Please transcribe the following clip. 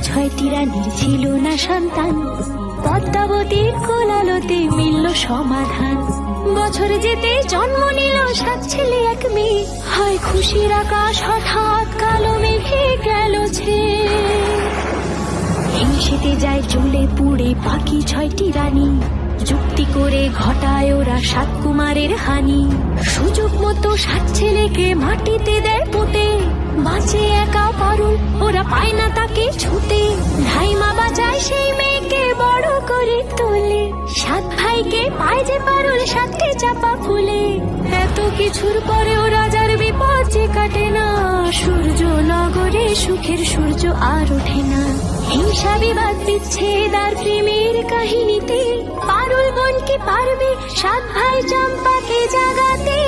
ছয়টি রানীর ছিল না সন্তান, পদ্মাবতীর কোলালোতে মিলল সমাধান। বছর যেতে জন্ম নিল 7 ছেলে 1 মেয়ে, হয় খুশির আকাশ হঠাৎ কালো মেঘে গেল ছেয়ে। হিংসেতে যায় জ্বলে পুড়ে বাকি 6টি রানী, যুক্তি করে ঘটায় ওরা 7 কুমারের হানি। সুযোগ মতো 7 ছেলেকে মাটিতে দেয় পুঁতে, বাঁচে একা পারুল ওরা পায় না তাকে ছুতে। ধাইমা বাঁচায় সেই মেয়েকে বড় করে তোলে, 7 ভাইকে পায় যে পারুল 7টি চাপা ফুলে। এত কিছুর পরেও রাজার বিপদ যে কাটে না, সূর্য নগরে সুখের সূর্য আর ওঠে না। হিংসা বিবাদ বিচ্ছেদ আর প্রেমের কাহিনীতে পারুল বোন কি পারবে 7 ভাই চম্পাকে জাগাতে।